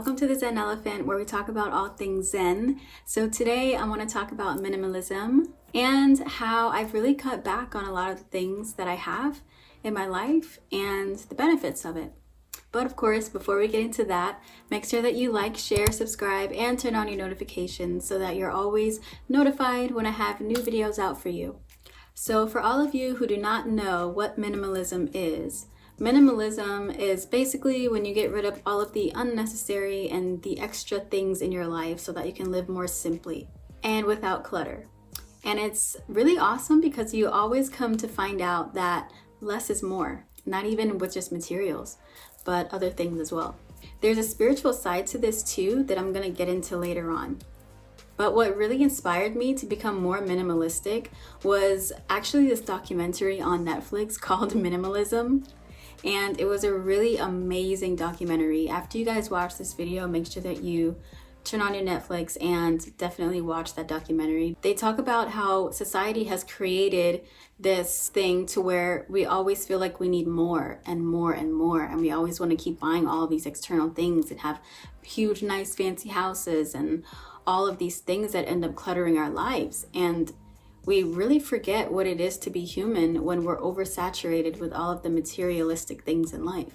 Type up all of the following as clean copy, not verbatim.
Welcome to the Zen Elephant, where we talk about all things Zen. So today I want to talk about minimalism and how I've really cut back on a lot of the things that I have in my life and the benefits of it. But of course, before we get into that, make sure that you like, share, subscribe, and turn on your notifications so that you're always notified when I have new videos out for you. So for all of you who do not know what minimalism is basically when you get rid of all of the unnecessary and the extra things in your life so that you can live more simply and without clutter. And it's really awesome because you always come to find out that less is more, not even with just materials, but other things as well. There's a spiritual side to this too that I'm going to get into later on. But what really inspired me to become more minimalistic was actually this documentary on Netflix called Minimalism. And it was a really amazing documentary. After you guys watch this video, make sure that you turn on your Netflix and definitely watch that documentary. They talk about how society has created this thing to where we always feel like we need more and more and more. And we always want to keep buying all of these external things and have huge, nice, fancy houses and all of these things that end up cluttering our lives. And we really forget what it is to be human when we're oversaturated with all of the materialistic things in life.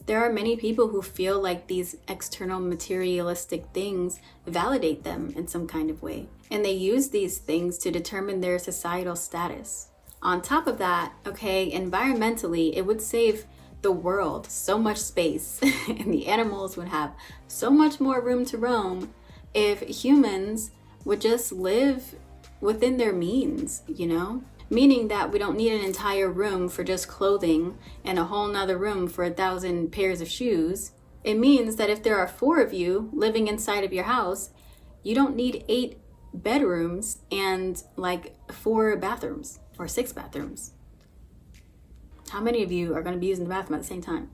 There are many people who feel like these external materialistic things validate them in some kind of way, and they use these things to determine their societal status. On top of that, environmentally, it would save the world so much space and the animals would have so much more room to roam if humans would just live within their means, meaning that we don't need an entire room for just clothing and a whole nother room for 1,000 pairs of shoes. It means that if there are 4 of you living inside of your house, you don't need 8 bedrooms and 4 bathrooms or 6 bathrooms. How many of you are going to be using the bathroom at the same time?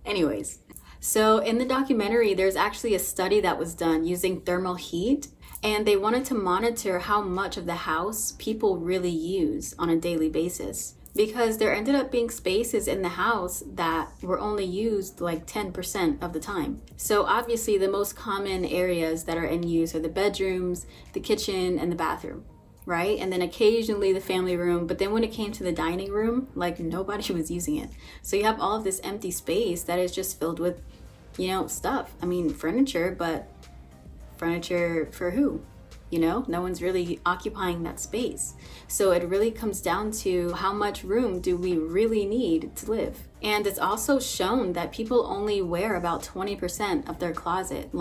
Anyways, so in the documentary, there's actually a study that was done using thermal heat. And they wanted to monitor how much of the house people really use on a daily basis, because there ended up being spaces in the house that were only used 10% of the time. So obviously the most common areas that are in use are the bedrooms, the kitchen, and the bathroom, right? And then occasionally the family room. But then when it came to the dining room, nobody was using it. So you have all of this empty space that is just filled with, stuff. I mean, furniture, but furniture for who? No one's really occupying that space. So it really comes down to how much room do we really need to live. And it's also shown that people only wear about 20% of their closet,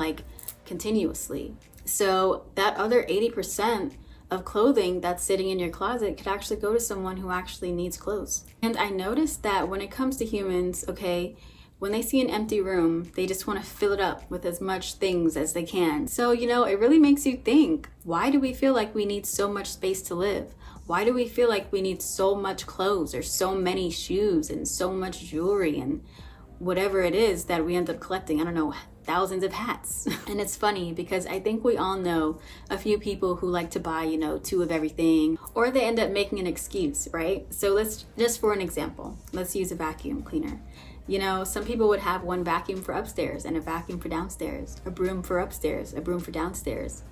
continuously. So that other 80% of clothing that's sitting in your closet could actually go to someone who actually needs clothes. And I noticed that when it comes to humans, when they see an empty room, they just want to fill it up with as much things as they can. So, it really makes you think, why do we feel like we need so much space to live? Why do we feel like we need so much clothes or so many shoes and so much jewelry and whatever it is that we end up collecting? I don't know, thousands of hats. And it's funny because I think we all know a few people who like to buy, 2 of everything, or they end up making an excuse, right? So just for an example, let's use a vacuum cleaner. Some people would have one vacuum for upstairs and a vacuum for downstairs, a broom for upstairs, a broom for downstairs.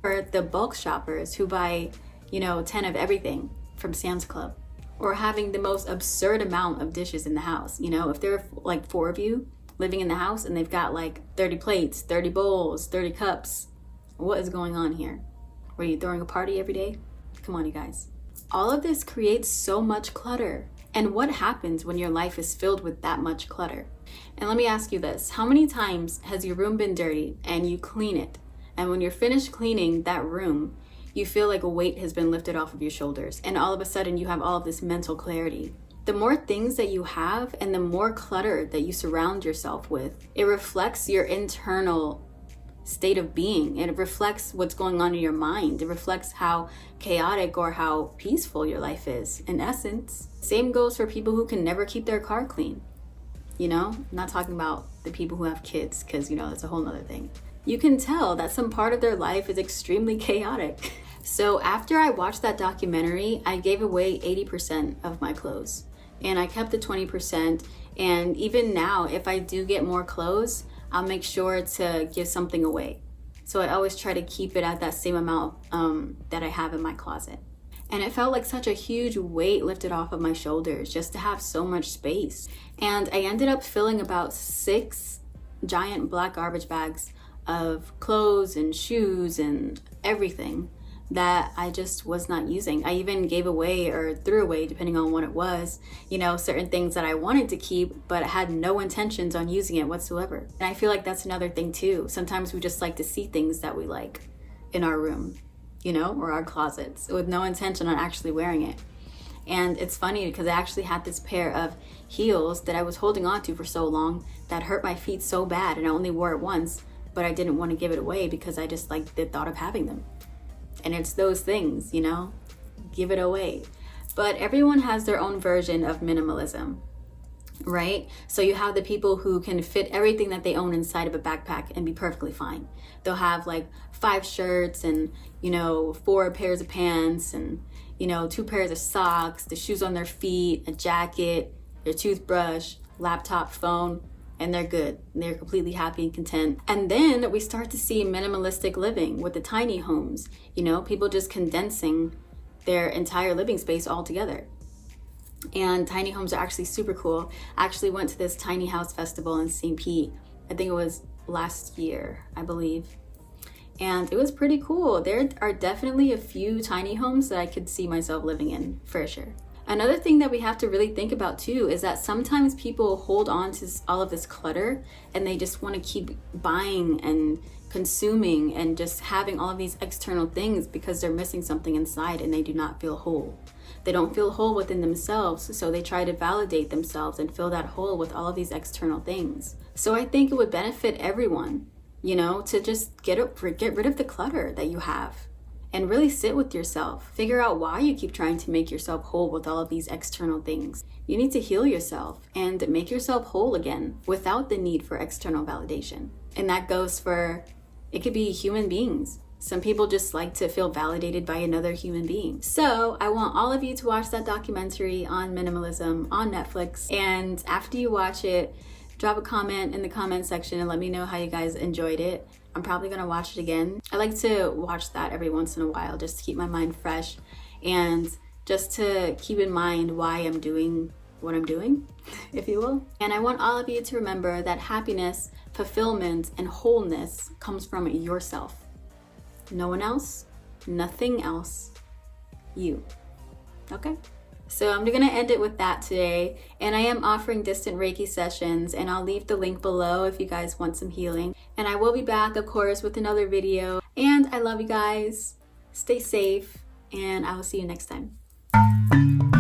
Or the bulk shoppers who buy, 10 of everything from Sam's Club, or having the most absurd amount of dishes in the house. If there are 4 of you living in the house and they've got 30 plates, 30 bowls, 30 cups, what is going on here? Were you throwing a party every day? Come on, you guys. All of this creates so much clutter. And what happens when your life is filled with that much clutter? And let me ask you this. How many times has your room been dirty and you clean it? And when you're finished cleaning that room, you feel like a weight has been lifted off of your shoulders. And all of a sudden you have all of this mental clarity. The more things that you have and the more clutter that you surround yourself with, it reflects your internal state of being. It reflects what's going on in your mind. It reflects how chaotic or how peaceful your life is, in essence. Same goes for people who can never keep their car clean. I'm not talking about the people who have kids, because that's a whole nother thing. You can tell that some part of their life is extremely chaotic. So after I watched that documentary, I gave away 80% of my clothes. and I kept the 20%. And even now, if I do get more clothes, I'll make sure to give something away. So I always try to keep it at that same amount that I have in my closet. And it felt like such a huge weight lifted off of my shoulders just to have so much space. And I ended up filling about 6 giant black garbage bags of clothes and shoes and everything that I just was not using. I even gave away or threw away, depending on what it was, you know, certain things that I wanted to keep, but I had no intentions on using it whatsoever. And I feel like that's another thing too. Sometimes we just like to see things that we like in our room, you know, or our closets with no intention on actually wearing it. And it's funny because I actually had this pair of heels that I was holding on to for so long that hurt my feet so bad, and I only wore it once, but I didn't want to give it away because I just like the thought of having them. And it's those things, you know, give it away. But everyone has their own version of minimalism, right? So you have the people who can fit everything that they own inside of a backpack and be perfectly fine. They'll have like 5 shirts and, you know, 4 pairs of pants and, you know, 2 pairs of socks, the shoes on their feet, a jacket, their toothbrush, laptop, phone, and they're good. They're completely happy and content. And then we start to see minimalistic living with the tiny homes, you know, people just condensing their entire living space all together. And tiny homes are actually super cool. I actually went to this tiny house festival in St. Pete. I think it was last year, I believe. And it was pretty cool. There are definitely a few tiny homes that I could see myself living in, for sure. Another thing that we have to really think about too is that sometimes people hold on to all of this clutter and they just want to keep buying and consuming and just having all of these external things because they're missing something inside and they do not feel whole. They don't feel whole within themselves, so they try to validate themselves and fill that hole with all of these external things. So I think it would benefit everyone, you know, to just get rid of the clutter that you have. And really sit with yourself. Figure out why you keep trying to make yourself whole with all of these external things. You need to heal yourself and make yourself whole again without the need for external validation. And that goes for, it could be human beings. Some people just like to feel validated by another human being. So I want all of you to watch that documentary on minimalism on Netflix. And after you watch it, drop a comment in the comment section and let me know how you guys enjoyed it. I'm probably gonna watch it again. I like to watch that every once in a while just to keep my mind fresh and just to keep in mind why I'm doing what I'm doing, if you will. And I want all of you to remember that happiness, fulfillment, and wholeness comes from yourself. No one else, nothing else, you. Okay? So I'm gonna end it with that today. And I am offering distant Reiki sessions, and I'll leave the link below if you guys want some healing. And I will be back, of course, with another video. And I love you guys. Stay safe, and I will see you next time.